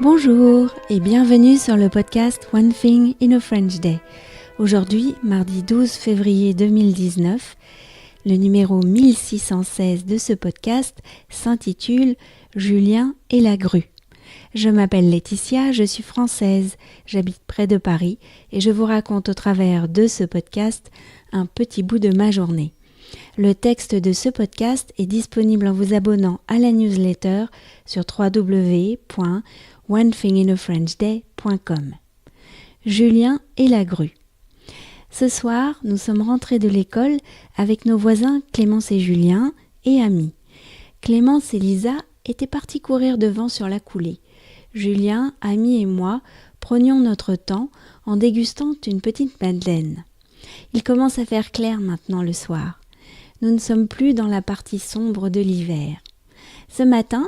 Bonjour et bienvenue sur le podcast One Thing in a French Day. Aujourd'hui, mardi 12 février 2019, le numéro 1616 de ce podcast s'intitule « Julien et la grue ». Je m'appelle Laetitia, je suis française, j'habite près de Paris et je vous raconte au travers de ce podcast un petit bout de ma journée. Le texte de ce podcast est disponible en vous abonnant à la newsletter sur www.onethinginafrenchday.com. Julien et la grue. Ce soir, nous sommes rentrés de l'école avec nos voisins Clémence et Julien et amis. Clémence et Lisa étaient partis courir devant sur la coulée. Julien, Ami et moi prenions notre temps en dégustant une petite madeleine. Il commence à faire clair maintenant le soir. Nous ne sommes plus dans la partie sombre de l'hiver. Ce matin,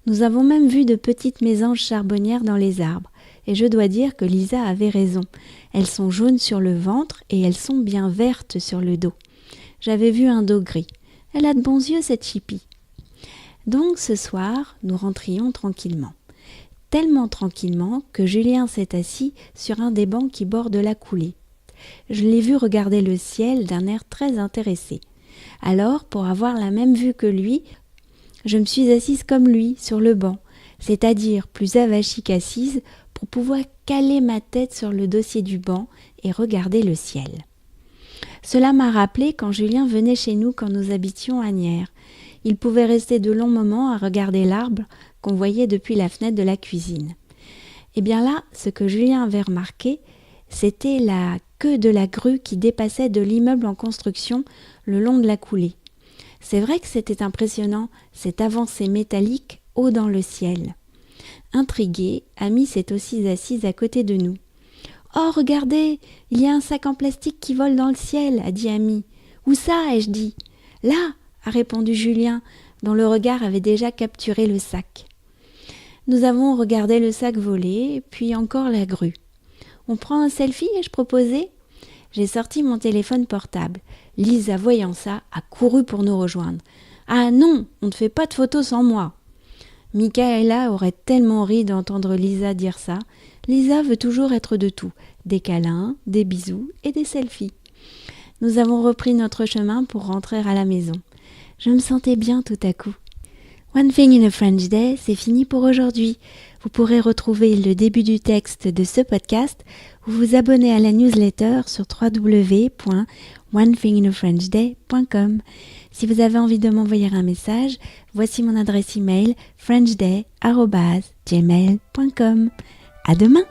nous avons même vu de petites mésanges charbonnières dans les arbres, et je dois dire que Lisa avait raison. Elles sont jaunes sur le ventre et elles sont bien vertes sur le dos. J'avais vu un dos gris. Elle a de bons yeux, cette chipie. Donc ce soir, nous rentrions tranquillement. Tellement tranquillement que Julien s'est assis sur un des bancs qui bordent la coulée. Je l'ai vu regarder le ciel d'un air très intéressé. Alors, pour avoir la même vue que lui, je me suis assise comme lui, sur le banc, c'est-à-dire plus avachie qu'assise, pour pouvoir caler ma tête sur le dossier du banc et regarder le ciel. Cela m'a rappelé quand Julien venait chez nous quand nous habitions à Nières. Il pouvait rester de longs moments à regarder l'arbre qu'on voyait depuis la fenêtre de la cuisine. Et bien là, ce que Julien avait remarqué, c'était la queue de la grue qui dépassait de l'immeuble en construction le long de la coulée. C'est vrai que c'était impressionnant, cette avancée métallique haut dans le ciel. Intriguée, Ami s'est aussi assise à côté de nous. « Oh, regardez, il y a un sac en plastique qui vole dans le ciel » a dit Ami. « Où ça ?» ai-je dit. « Là » a répondu Julien, dont le regard avait déjà capturé le sac. Nous avons regardé le sac voler, puis encore la grue. « On prend un selfie » ai-je proposé. J'ai sorti mon téléphone portable. Lisa, voyant ça, a couru pour nous rejoindre. « Ah non, on ne fait pas de photos sans moi !» Michaela aurait tellement ri d'entendre Lisa dire ça. Lisa veut toujours être de tout, des câlins, des bisous et des selfies. Nous avons repris notre chemin pour rentrer à la maison. Je me sentais bien tout à coup. One Thing in a French Day, c'est fini pour aujourd'hui. Vous pourrez retrouver le début du texte de ce podcast ou vous abonner à la newsletter sur www.onethinginafrenchday.com. Si vous avez envie de m'envoyer un message, voici mon adresse email frenchday@gmail.com. À demain!